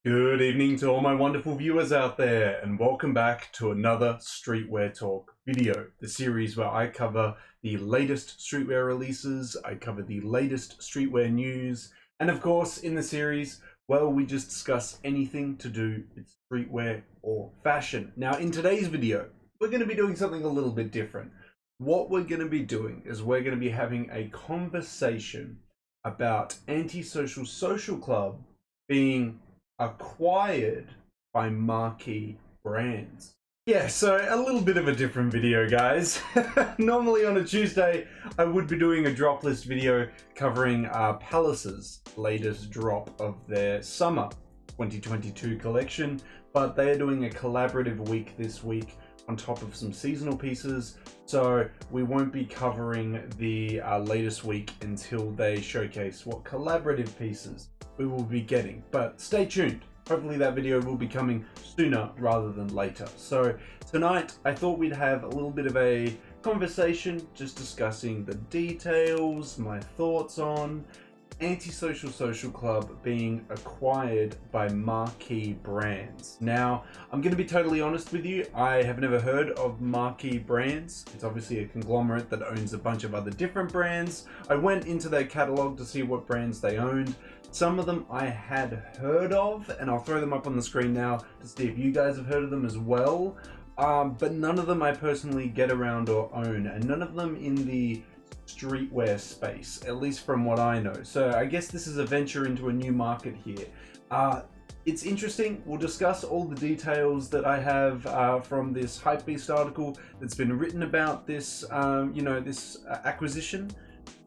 Good evening to all my wonderful viewers out there, and welcome back to another Streetwear Talk video, the series where I cover the latest streetwear releases, I cover the latest streetwear news, and of course in the series, well, we just discuss anything to do with streetwear or fashion. Now in today's video, we're going to be doing something a little bit different. What we're going to be doing is we're going to be having a conversation about Antisocial Social Club being acquired by Marquee Brands. Yeah, so a little bit of a different video, guys. Normally on a Tuesday, I would be doing a drop list video covering Palace's latest drop of their summer 2022 collection, but they are doing a collaborative week this week on top of some seasonal pieces, so we won't be covering the latest week until they showcase what collaborative pieces we will be getting. But stay tuned, hopefully that video will be coming sooner rather than later. So tonight I thought we'd have a little bit of a conversation just discussing the details, my thoughts on Antisocial Social Club being acquired by Marquee Brands. Now, I'm going to be totally honest with you, I have never heard of Marquee Brands. It's obviously a conglomerate that owns a bunch of other different brands. I went into their catalog to see what brands they owned. Some of them I had heard of, and I'll throw them up on the screen now to see if you guys have heard of them as well. But none of them I personally get around or own, and none of them in the streetwear space, at least from what I know. So I guess this is a venture into a new market here. It's interesting. We'll discuss all the details that I have from this HYPEBEAST article that's been written about this, this acquisition.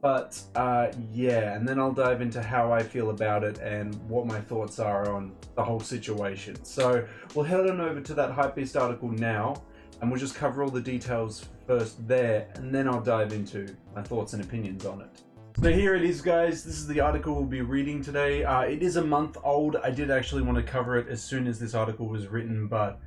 But yeah, and then I'll dive into how I feel about it and what my thoughts are on the whole situation. So we'll head on over to that HYPEBEAST article now, and we'll just cover all the details first there, and then I'll dive into my thoughts and opinions on it. So here it is, guys. This is the article we'll be reading today. It is a month old. I did actually want to cover it as soon as this article was written, but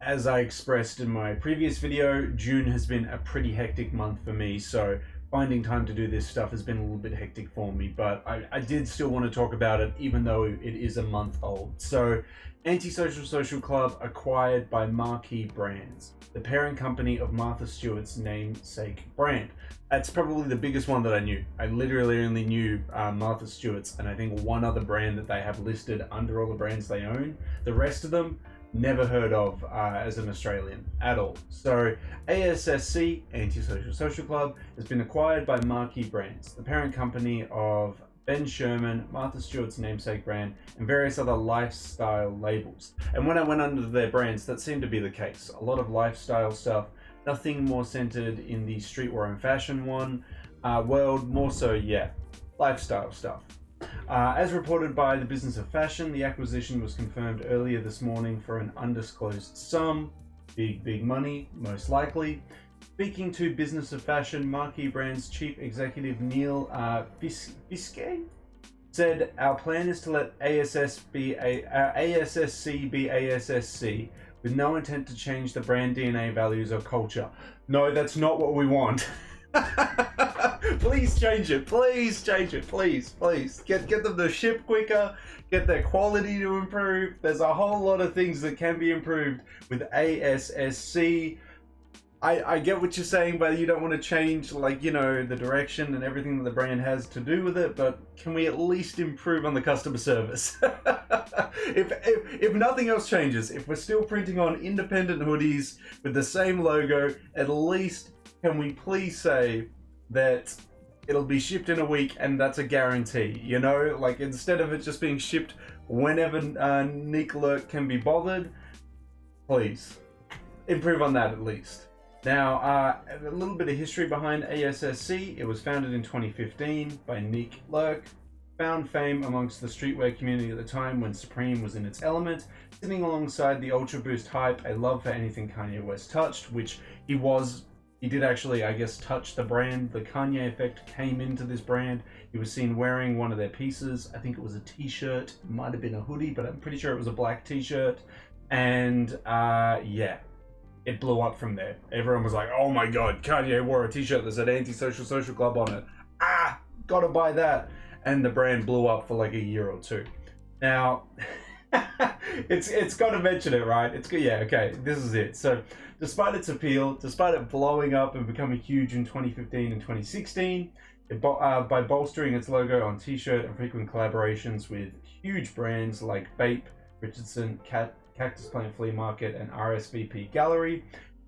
as I expressed in my previous video, June has been a pretty hectic month for me, so finding time to do this stuff has been a little bit hectic for me, but I did still want to talk about it even though it is a month old. So Antisocial Social Club acquired by Marquee Brands, the parent company of Martha Stewart's namesake brand. That's probably the biggest one that I knew. I literally only knew Martha Stewart's and I think one other brand that they have listed under all the brands they own. The rest of them, never heard of as an Australian at all. So ASSC, Antisocial Social Club, has been acquired by Marquee Brands, the parent company of Ben Sherman, Martha Stewart's namesake brand, and various other lifestyle labels. And when I went under their brands, that seemed to be the case. A lot of lifestyle stuff, nothing more centered in the streetwear and fashion world, more so, yeah, lifestyle stuff. As reported by the Business of Fashion, the acquisition was confirmed earlier this morning for an undisclosed sum. Big money, most likely. Speaking to Business of Fashion, Marquee Brands Chief Executive Neil Biscay said, "Our plan is to let ASSC be ASSC with no intent to change the brand DNA, values, or culture." No, that's not what we want. Please change it. Please change it. Please. Get them to ship quicker. Get their quality to improve. There's a whole lot of things that can be improved with ASSC. I get what you're saying, but you don't want to change, like, you know, the direction and everything that the brand has to do with it, but can we at least improve on the customer service? if nothing else changes, if we're still printing on independent hoodies with the same logo, at least can we please say that it'll be shipped in a week and that's a guarantee, you know? Like, instead of it just being shipped whenever Nick Lurk can be bothered, please improve on that at least. Now, a little bit of history behind ASSC. It was founded in 2015 by Nick Lurk. Found fame amongst the streetwear community at the time when Supreme was in its element, sitting alongside the Ultra Boost hype, a love for anything Kanye West touched, which he did actually, I guess, touch the brand. The Kanye effect came into this brand. He was seen wearing one of their pieces. I think it was a t-shirt, it might have been a hoodie, but I'm pretty sure it was a black t-shirt. And yeah, it blew up from there. Everyone was like, oh my god, Kanye wore a t-shirt that said Antisocial Social Club on it. Gotta buy that. And the brand blew up for like a year or two. Now, It's got to mention it, right? It's good. Yeah, okay, this is it. So despite its appeal, despite it blowing up and becoming huge in 2015 and 2016, by bolstering its logo on t-shirt and frequent collaborations with huge brands like Bape, Richardson, Cactus Plant Flea Market, and RSVP Gallery,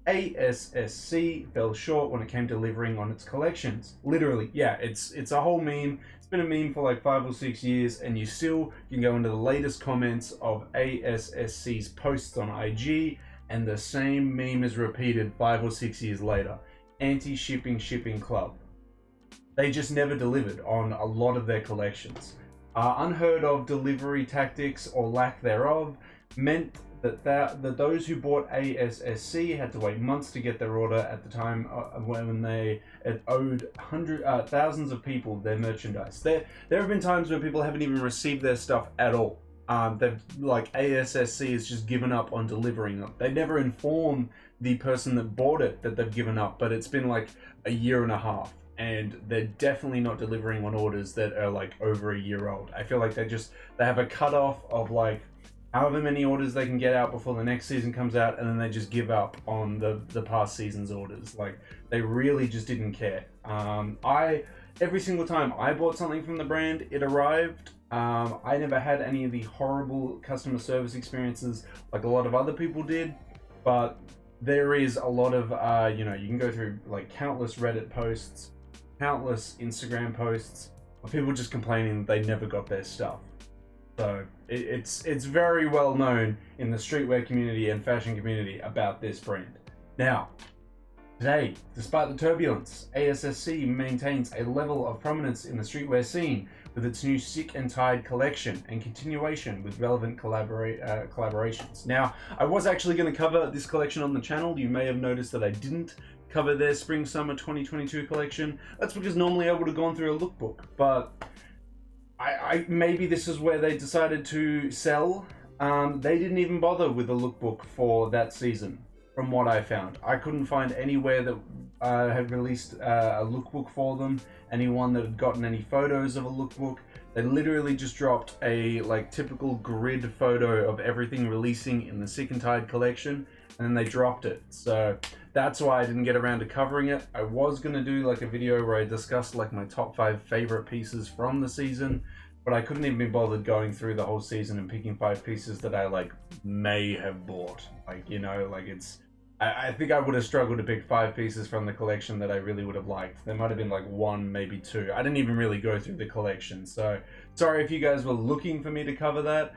ASSC fell short when it came to delivering on its collections. Literally, yeah, it's a whole meme. It's been a meme for like 5 or 6 years, and you still can go into the latest comments of ASSC's posts on IG, and the same meme is repeated 5 or 6 years later. Anti-shipping shipping club. They just never delivered on a lot of their collections. Unheard of delivery tactics or lack thereof meant that those who bought ASSC had to wait months to get their order at the time when they had owed thousands of people their merchandise. There have been times where people haven't even received their stuff at all. They've, like, ASSC has just given up on delivering them. They never inform the person that bought it that they've given up, but it's been like a year and a half. And they're definitely not delivering on orders that are like over a year old. I feel like they have a cutoff of like however many orders they can get out before the next season comes out, and then they just give up on the past season's orders. Like, they really just didn't care. Every single time I bought something from the brand, it arrived. I never had any of the horrible customer service experiences like a lot of other people did, but there is a lot of you know, you can go through like countless Reddit posts, countless Instagram posts of people just complaining that they never got their stuff. So it's very well known in the streetwear community and fashion community about this brand. Now, today, despite the turbulence, ASSC maintains a level of prominence in the streetwear scene with its new Sick and Tired collection and continuation with relevant collaborations. Now, I was actually going to cover this collection on the channel. You may have noticed that I didn't cover their Spring-Summer 2022 collection. That's because normally I would have gone through a lookbook, but maybe this is where they decided to sell. They didn't even bother with a lookbook for that season, from what I found. I couldn't find anywhere that had released a lookbook for them, anyone that had gotten any photos of a lookbook. They literally just dropped a like typical grid photo of everything releasing in the Sick and Tired collection, and then they dropped it. So that's why I didn't get around to covering it. I was going to do like a video where I discussed like my top 5 favorite pieces from the season, but I couldn't even be bothered going through the whole season and picking 5 pieces that I like may have bought. Like, you know, like I think I would have struggled to pick 5 pieces from the collection that I really would have liked. There might have been like 1, maybe 2. I didn't even really go through the collection. So sorry if you guys were looking for me to cover that.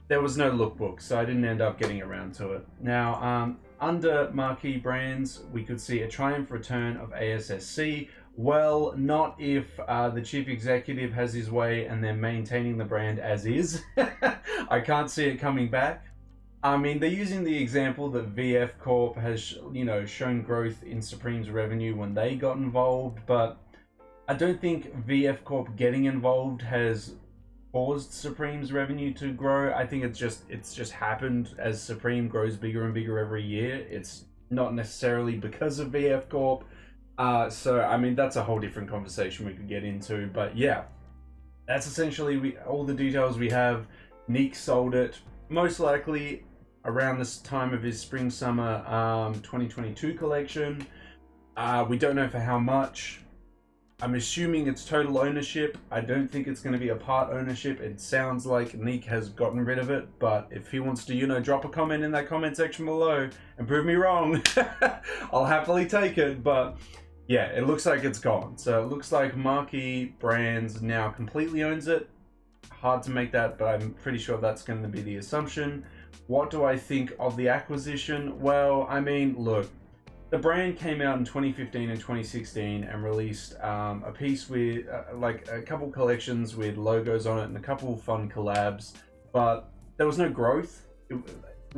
There was no lookbook, so I didn't end up getting around to it. Now, under Marquee Brands, we could see a triumph return of ASSC. Well, not if the chief executive has his way and they're maintaining the brand as is. I can't see it coming back. I mean, they're using the example that VF Corp has, you know, shown growth in Supreme's revenue when they got involved, but I don't think VF Corp getting involved has caused Supreme's revenue to grow. I think it's just happened as Supreme grows bigger and bigger every year. It's not necessarily because of VF Corp. So I mean, that's a whole different conversation we could get into. But yeah, that's essentially all the details we have. Nick sold it most likely around this time of his Spring-Summer 2022 collection. We don't know for how much. I'm assuming it's total ownership. I don't think it's going to be a part ownership. It sounds like Nick has gotten rid of it, but if he wants to, you know, drop a comment in that comment section below and prove me wrong, I'll happily take it. But yeah, it looks like it's gone. So it looks like Marquee Brands now completely owns it. Hard to make that, but I'm pretty sure that's going to be the assumption. What do I think of the acquisition? Well, I mean, look, the brand came out in 2015 and 2016 and released a piece with like a couple collections with logos on it and a couple fun collabs, but there was no growth. It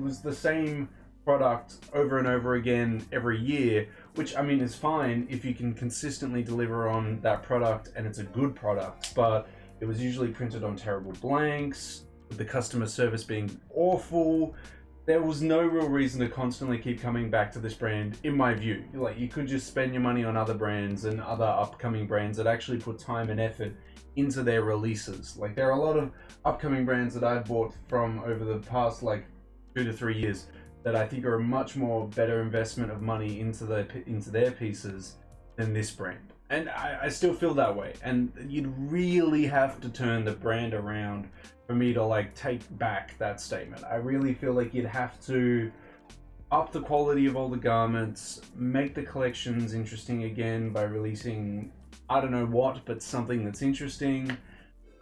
was the same product over and over again every year, which I mean is fine if you can consistently deliver on that product and it's a good product, but it was usually printed on terrible blanks, with the customer service being awful. there was no real reason to constantly keep coming back to this brand, in my view. Like, you could just spend your money on other brands and other upcoming brands that actually put time and effort into their releases. Like, there are a lot of upcoming brands that I've bought from over the past like 2 to 3 years that I think are a much more better investment of money into their pieces than this brand. And I still feel that way. And you'd really have to turn the brand around for me to like take back that statement. I really feel like you'd have to up the quality of all the garments, make the collections interesting again by releasing, I don't know what, but something that's interesting.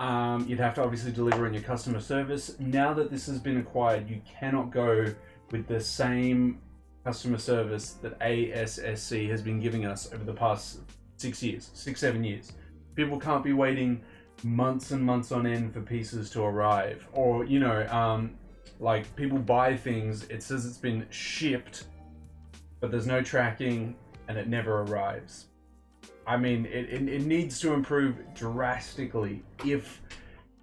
You'd have to obviously deliver on your customer service. Now that this has been acquired, you cannot go with the same customer service that ASSC has been giving us over the past 7 years. People can't be waiting months and months on end for pieces to arrive, or you know, like people buy things, it says it's been shipped, but there's no tracking and it never arrives. I mean, it needs to improve drastically if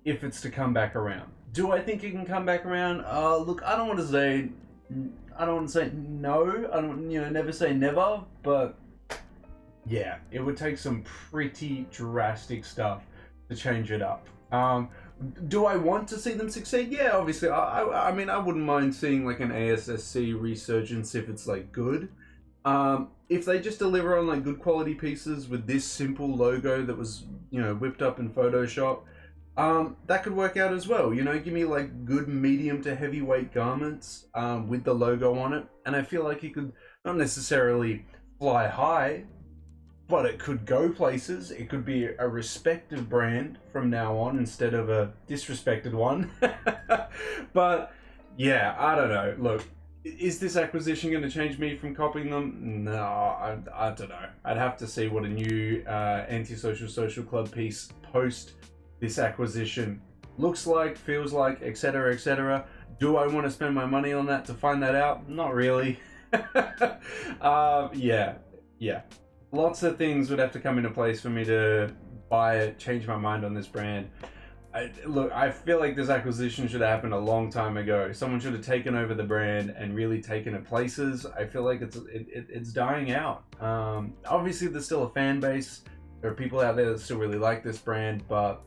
it's to come back around. Do I think it can come back around? Look, I don't want to say no. I don't, you know, never say never, but yeah, it would take some pretty drastic stuff to change it up. Do I want to see them succeed? Yeah, obviously. I mean, I wouldn't mind seeing like an ASSC resurgence if it's like good. If they just deliver on like good quality pieces with this simple logo that was, you know, whipped up in Photoshop, that could work out as well. You know, give me like good medium to heavyweight garments with the logo on it, and I feel like it could not necessarily fly high, but it could go places. It could be a respected brand from now on instead of a disrespected one. But yeah, I don't know. Look, is this acquisition going to change me from copying them? No, I don't know. I'd have to see what a new Antisocial Social Club piece post this acquisition looks like, feels like, etc., etc. Do I want to spend my money on that to find that out? Not really. Yeah. Lots of things would have to come into place for me to buy it, change my mind on this brand. Look, I feel like this acquisition should have happened a long time ago. Someone should have taken over the brand and really taken it places. I feel like it's dying out. Obviously, there's still a fan base. There are people out there that still really like this brand, but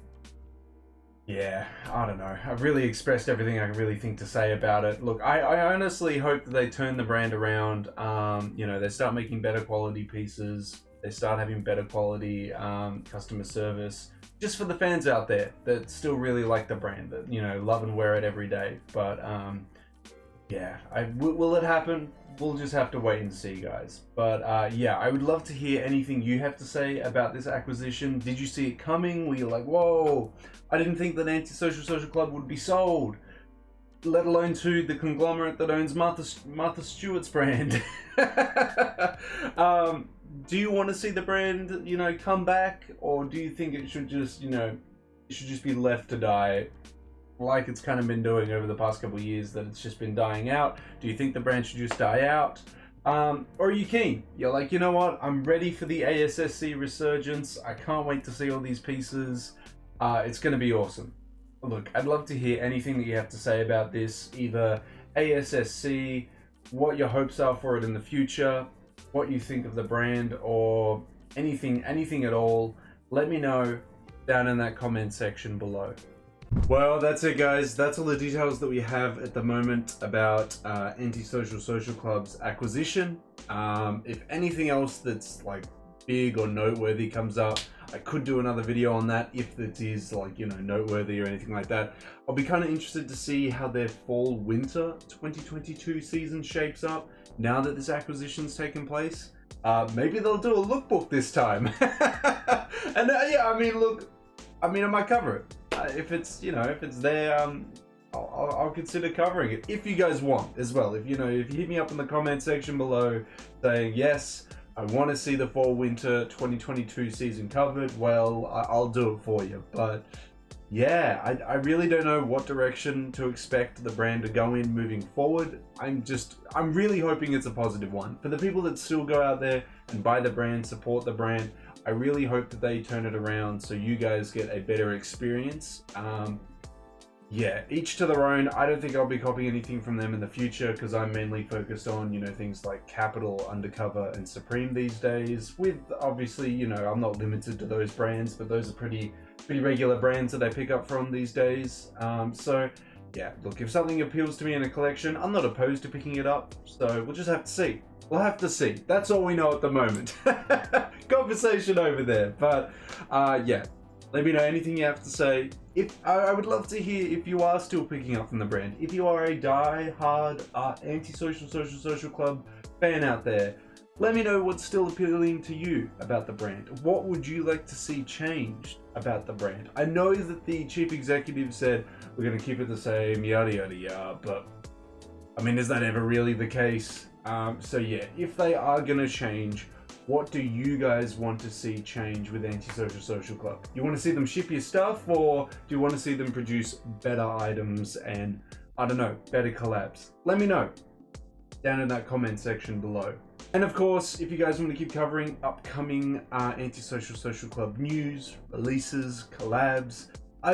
yeah, I don't know. I've really expressed everything I really think to say about it. Look, I honestly hope that they turn the brand around. You know, they start making better quality pieces. They start having better quality customer service. Just for the fans out there that still really like the brand, that, you know, love and wear it every day. But yeah, will it happen? We'll just have to wait and see, guys. But yeah, I would love to hear anything you have to say about this acquisition. Did you see it coming? Were you like, whoa, I didn't think that Antisocial Social Club would be sold, let alone to the conglomerate that owns Martha Stewart's brand. Do you want to see the brand, you know, come back, or do you think it should just, you know, it should just be left to die like it's kind of been doing over the past couple of years, that it's just been dying out? Do you think the brand should just die out? Or are you keen? You're like, you know what, I'm ready for the ASSC resurgence. I can't wait to see all these pieces. It's going to be awesome. Look, I'd love to hear anything that you have to say about this, either ASSC, what your hopes are for it in the future, what you think of the brand, or anything at all. Let me know down in that comment section below. Well, that's it, guys. That's all the details that we have at the moment about Antisocial Social Club's acquisition. If anything else that's like big or noteworthy comes up, I could do another video on that if it is like, you know, noteworthy or anything like that. I'll be kind of interested to see how their fall-winter 2022 season shapes up now that this acquisition's taken place. Maybe they'll do a lookbook this time. And yeah, I mean, look, I might cover it. If it's, you know, if it's there, I'll consider covering it if you guys want as well. If you hit me up in the comment section below saying, yes, I want to see the fall-winter 2022 season covered, well, I'll do it for you. But yeah, I really don't know what direction to expect the brand to go in moving forward. I'm really hoping it's a positive one. For the people that still go out there and buy the brand, support the brand, I really hope that they turn it around so you guys get a better experience. yeah, each to their own. I don't think I'll be copying anything from them in the future because I'm mainly focused on, you know, things like Capital, Undercover, and Supreme these days. With obviously, you know, I'm not limited to those brands, but those are pretty regular brands that I pick up from these days. So yeah, look, if something appeals to me in a collection, I'm not opposed to picking it up. So we'll just have to see. We'll have to see. That's all we know at the moment. Conversation over there. But yeah, let me know anything you have to say. If I would love to hear if you are still picking up from the brand. If you are a die-hard anti-social social club fan out there, let me know what's still appealing to you about the brand. What would you like to see changed about the brand? I know that the chief executive said we're going to keep it the same, yada yada yada, but I mean, is that ever really the case? So yeah, if they are going to change, what do you guys want to see change with Anti-Social Social Club? You want to see them ship your stuff, or do you want to see them produce better items and, I don't know, better collabs? Let me know down in that comment section below. And of course, if you guys want to keep covering upcoming Anti-Social Social Club news, releases, collabs,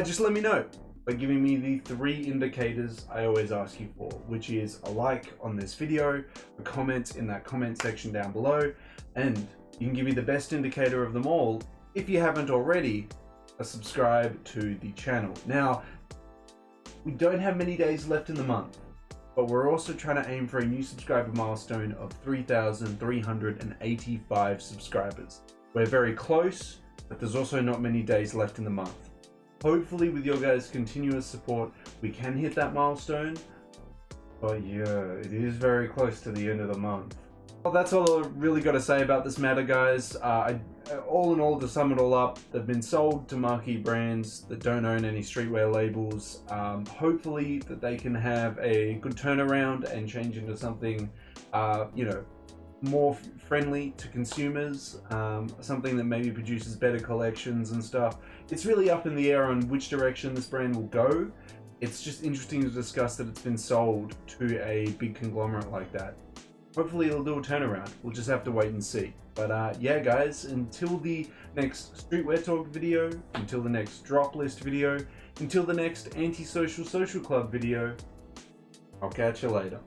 just let me know by giving me the 3 indicators I always ask you for, which is a like on this video, a comment in that comment section down below, and you can give me the best indicator of them all, if you haven't already, a subscribe to the channel. Now, we don't have many days left in the month, but we're also trying to aim for a new subscriber milestone of 3,385 subscribers. We're very close, but there's also not many days left in the month. Hopefully with your guys' continuous support, we can hit that milestone. But yeah, it is very close to the end of the month. Well, that's all I really got to say about this matter, guys. All in all, to sum it all up, they've been sold to Marquee Brands that don't own any streetwear labels. Hopefully that they can have a good turnaround and change into something, you know, more friendly to consumers, something that maybe produces better collections and stuff. It's really up in the air on which direction this brand will go. It's just interesting to discuss that it's been sold to a big conglomerate like that. Hopefully it'll do a turnaround. We'll just have to wait and see. But yeah, guys, until the next Streetwear Talk video, until the next drop list video, until the next Anti-Social Social Club video, I'll catch you later.